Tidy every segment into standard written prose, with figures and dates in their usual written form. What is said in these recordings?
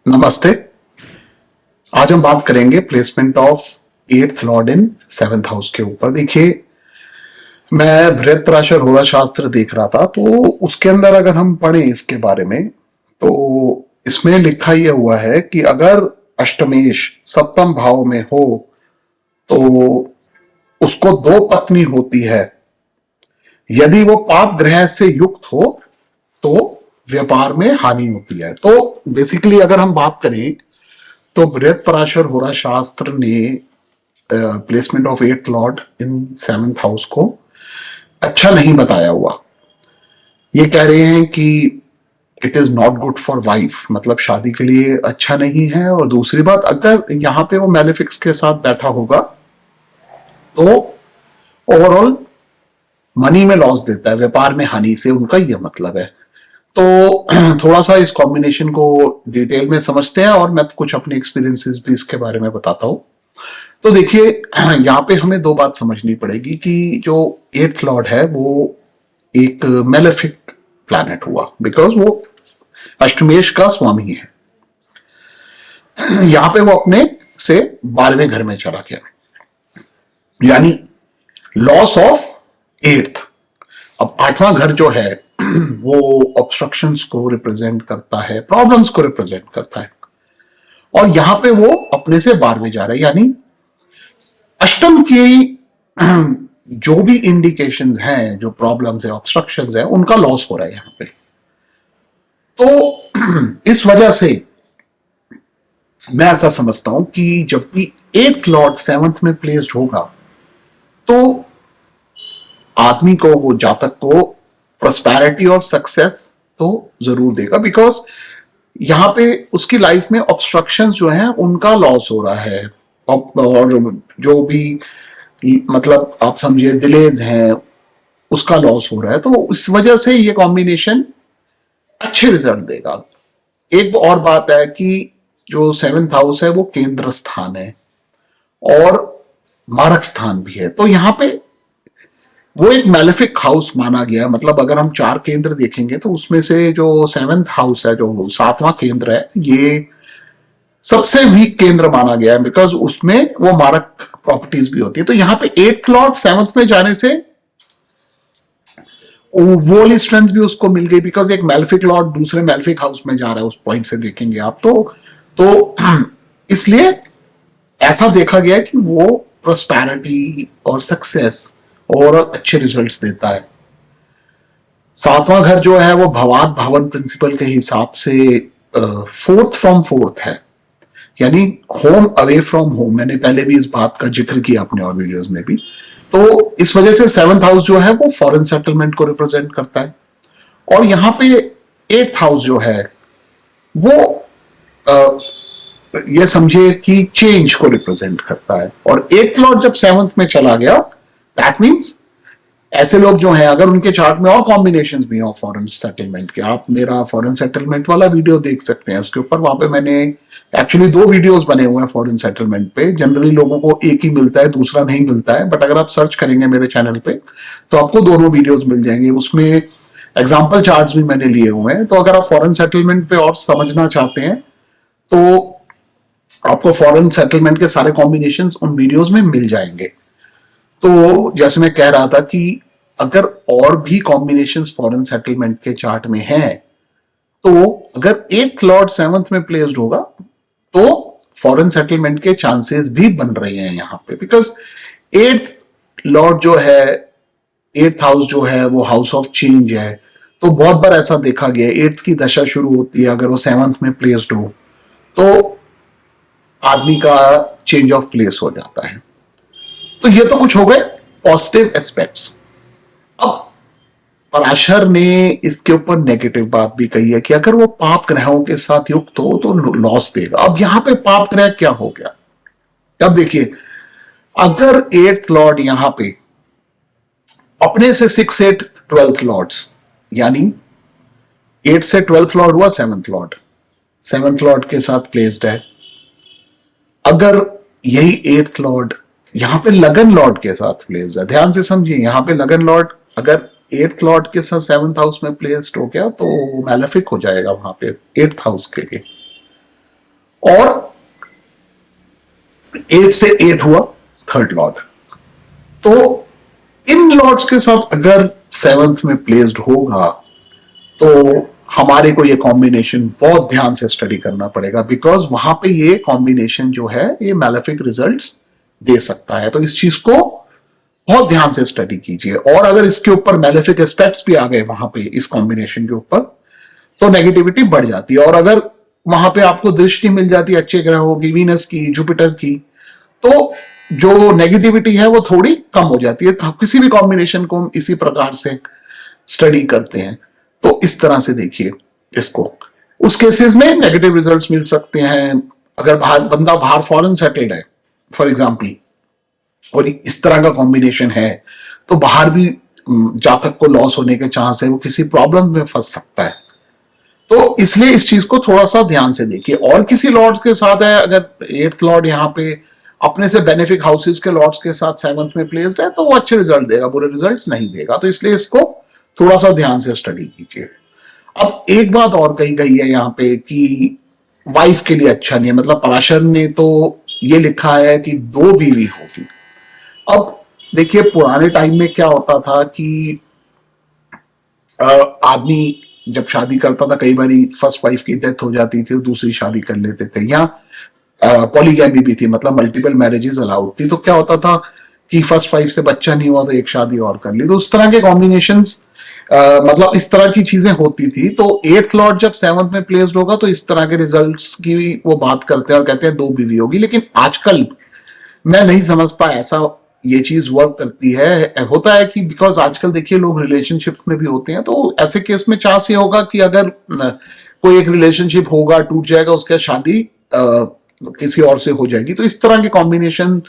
नमस्ते। आज हम बात करेंगे placement of eighth Lord in seventh house के ऊपर। देखिए, मैं बृहत्पराशर होरा शास्त्र देख रहा था, तो उसके अंदर अगर हम पढ़ें इसके बारे में, तो इसमें लिखा यह हुआ है कि अगर अष्टमेश सप्तम भाव में हो तो उसको दो पत्नी होती है। यदि वो पाप ग्रह से युक्त हो तो व्यापार में हानि होती है। तो बेसिकली अगर हम बात करें तो बृहत्पराशर होरा शास्त्र ने placement of eighth Lord in seventh house को अच्छा नहीं बताया हुआ। ये कह रहे हैं कि it is not good for wife, मतलब शादी के लिए अच्छा नहीं है। और दूसरी बात, अगर यहाँ पे वो मैलेफिक्स के साथ बैठा होगा तो ओवरऑल मनी में लॉस देता है, व्यापार में हानि से उनका यह मतलब है। तो थोड़ा सा इस कॉम्बिनेशन को डिटेल में समझते हैं और मैं कुछ अपने एक्सपीरियंसेस भी इसके बारे में बताता हूं। तो देखिए, यहाँ पे हमें दो बात समझनी पड़ेगी कि जो एट्थ लॉर्ड है वो एक मेलेफिक प्लैनेट हुआ, बिकॉज वो अष्टमेश का स्वामी है। यहाँ पे वो अपने से 12वें घर में चला गया, यानी लॉस ऑफ एट्थ। अब 8वां घर जो है वो ऑब्स्ट्रक्शंस को रिप्रेजेंट करता है, प्रॉब्लम्स को रिप्रेजेंट करता है। और यहां पे वो अपने से 12वें जा रहा है, यानी अष्टम की जो भी इंडिकेशंस हैं, जो प्रॉब्लम्स है, ऑब्स्ट्रक्शंस है, उनका लॉस हो रहा है यहां पे। तो इस वजह से मैं ऐसा समझता हूं कि जब भी एट्थ लॉर्ड सेवंथ में प्लेस्ड होगा तो आदमी को, वो जातक को प्रोस्पेरिटी और सक्सेस तो जरूर देगा, बिकॉज यहां पे उसकी लाइफ में ऑब्स्ट्रक्शंस जो हैं उनका लॉस हो रहा है। और जो भी मतलब आप समझिए डिलेज हैं उसका लॉस हो रहा है। तो इस वजह से ये कॉम्बिनेशन अच्छे रिजल्ट देगा। एक और बात है कि जो सेवेंथ हाउस है वो केंद्र स्थान है और मारक स्थान भी है। तो यहां पे वो एक मैलेफिक हाउस माना गया है। मतलब अगर हम 4 केंद्र देखेंगे तो उसमें से जो सेवेंथ हाउस है, जो 7वां केंद्र है, ये सबसे वीक केंद्र माना गया है, बिकॉज उसमें वो मारक प्रॉपर्टीज भी होती है। तो यहाँ पे एट्थ लॉर्ड सेवंथ में जाने से वो वाली स्ट्रेंथ भी उसको मिल गई, बिकॉज एक मैलेफिक लॉर्ड दूसरे मैलेफिक हाउस में जा रहा है। उस पॉइंट से देखेंगे आप तो इसलिए ऐसा देखा गया कि वो प्रोस्पेरिटी और सक्सेस और अच्छे रिजल्ट्स देता है। 7वां घर जो है वो भवात भवन प्रिंसिपल के हिसाब से फोर्थ फ्रॉम फोर्थ है, यानी होम अवे फ्रॉम होम। मैंने पहले भी इस बात का जिक्र किया अपने और वीडियोस में भी। तो इस वजह से सेवंथ हाउस जो है वो फॉरेन सेटलमेंट को रिप्रेजेंट करता है। और यहां पे एट्थ हाउस जो है वो ये समझिए कि चेंज को रिप्रेजेंट करता है। और एट्थ लॉर्ड जब सेवंथ में चला गया, दैट मीन्स ऐसे लोग जो हैं, अगर उनके चार्ट में और कॉम्बिनेशंस भी हो फॉरेन सेटलमेंट के, आप मेरा फॉरेन सेटलमेंट वाला वीडियो देख सकते हैं उसके ऊपर। वहां पे मैंने एक्चुअली 2 वीडियोस बने हुए हैं फॉरेन सेटलमेंट पे। जनरली लोगों को एक ही मिलता है, दूसरा नहीं मिलता है, बट अगर आप सर्च करेंगे मेरे चैनल पे तो आपको दोनों वीडियोस मिल जाएंगे। उसमें एग्जाम्पल चार्ट्स भी मैंने लिए हुए हैं। तो अगर आप फॉरेन सेटलमेंट पे और समझना चाहते हैं तो आपको फॉरेन सेटलमेंट के सारे कॉम्बिनेशंस उन वीडियोस में मिल जाएंगे। तो जैसे मैं कह रहा था कि अगर और भी कॉम्बिनेशंस फॉरेन सेटलमेंट के चार्ट में हैं, तो अगर एट्थ लॉर्ड सेवंथ में प्लेस्ड होगा तो फॉरेन सेटलमेंट के चांसेस भी बन रहे हैं यहां पे, बिकॉज एट्थ लॉर्ड जो है, एट्थ हाउस जो है वो हाउस ऑफ चेंज है। तो बहुत बार ऐसा देखा गया है, एट्थ की दशा शुरू होती है, अगर वो सेवंथ में प्लेस्ड हो तो आदमी का चेंज ऑफ प्लेस हो जाता है। तो ये तो कुछ हो गए पॉजिटिव एस्पेक्ट्स। अब पराशर ने इसके ऊपर नेगेटिव बात भी कही है कि अगर वो पाप ग्रहों के साथ युक्त हो तो लॉस देगा। अब यहां पे पाप ग्रह क्या हो गया? अब देखिए, अगर एट्थ लॉर्ड यहां पे अपने से 6 8 12th लॉर्ड्स, यानी 8 से 12th लॉर्ड हुआ सेवंथ लॉर्ड, सेवंथ लॉर्ड के साथ प्लेस्ड है। अगर यही एट्थ लॉर्ड यहां पे लगन लॉर्ड के साथ प्लेस्ड है, ध्यान से समझिए, यहां पे लगन लॉर्ड अगर एट्थ लॉर्ड के साथ सेवंथ हाउस में प्लेस्ड हो गया तो मैलेफिक हो जाएगा वहां पे एट्थ हाउस के लिए। और 8 से 8 हुआ थर्ड लॉर्ड। तो इन लॉर्ड्स के साथ अगर 7th में प्लेस्ड होगा तो हमारे को ये कॉम्बिनेशन बहुत ध्यान से स्टडी करना पड़ेगा, बिकॉज वहां पे ये कॉम्बिनेशन जो है ये मैलेफिक रिजल्ट्स दे सकता है। तो इस चीज को बहुत ध्यान से स्टडी कीजिए, और अगर इसके ऊपर मैलेफिक एस्पेक्ट्स भी आ गए वहां पे इस कॉम्बिनेशन के ऊपर तो नेगेटिविटी बढ़ जाती है। और अगर वहां पे आपको दृष्टि मिल जाती है अच्छे ग्रहों की, वीनस की, जुपिटर की, तो जो नेगेटिविटी है वो थोड़ी कम हो जाती है। तो किसी भी कॉम्बिनेशन को हम इसी प्रकार से स्टडी करते हैं। तो इस तरह से देखिए इसको। उस केसेस में नेगेटिव रिजल्ट्स मिल सकते हैं। अगर बंदा बाहर फॉरेन सेटल्ड है फॉर एग्जाम्पल, और इस तरह का कॉम्बिनेशन है, तो बाहर भी जातक को लॉस होने के चांस है, वो किसी प्रॉब्लम में फंस सकता है। तो इसलिए इस चीज को थोड़ा सा ध्यान से देखिए। और किसी लॉर्ड्स के साथ है, अगर 8th लॉर्ड यहाँ पे अपने से बेनिफिक हाउसेस के लॉर्ड्स के साथ 7th में प्लेस्ड है, तो वो अच्छे रिजल्ट देगा, बुरे रिजल्ट्स नहीं देगा। तो इसलिए इसको थोड़ा सा ध्यान से स्टडी कीजिए। अब एक बात और कही गई है यहाँ पे कि वाइफ के लिए अच्छा नहीं है, मतलब पराशर ने तो ये लिखा है कि 2 बीवी होगी। अब देखिए पुराने टाइम में क्या होता था कि आदमी जब शादी करता था, कई बार फर्स्ट वाइफ की डेथ हो जाती थी, दूसरी शादी कर लेते थे, या पॉलीगैमी भी थी, मतलब मल्टीपल मैरिजेस अलाउड थी। तो क्या होता था कि फर्स्ट वाइफ से बच्चा नहीं हुआ तो एक शादी और कर ली। तो उस तरह के कॉम्बिनेशंस, मतलब इस तरह की चीजें होती थी। तो 8th लॉर्ड जब 7th में प्लेस्ड होगा तो इस तरह के रिजल्ट्स की वो बात करते हैं और कहते हैं 2 बीवी होगी। लेकिन आजकल मैं नहीं समझता ऐसा ये चीज वर्क करती है। होता है कि बिकॉज आजकल देखिए लोग रिलेशनशिप में भी होते हैं, तो ऐसे केस में चांस ये होगा कि अगर कोई एक रिलेशनशिप होगा, टूट जाएगा, उसके शादी किसी और से हो जाएगी। तो इस तरह के कॉम्बिनेशन,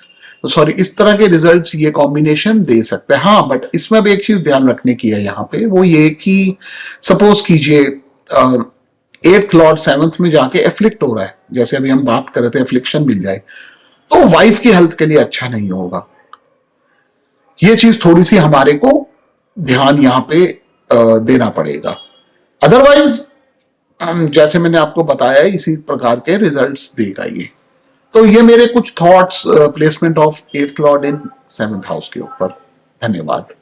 सॉरी, इस तरह के रिजल्ट्स ये कॉम्बिनेशन दे सकते हैं। हाँ, बट इसमें भी एक चीज ध्यान रखने की है यहाँ पे, वो ये कि सपोज कीजिए 8th लॉर्ड 7th में जाके एफ्लिक्ट हो रहा है, जैसे अभी हम बात कर रहे थे, एफ्लिक्शन मिल जाए, तो वाइफ की हेल्थ के लिए अच्छा नहीं होगा। ये चीज थोड़ी सी हमारे को ध्यान यहाँ पे देना पड़ेगा। अदरवाइज जैसे मैंने आपको बताया इसी प्रकार के रिजल्ट्स देगा ये। तो ये मेरे कुछ thoughts placement of 8th Lord in 7th house के ऊपर। धन्यवाद।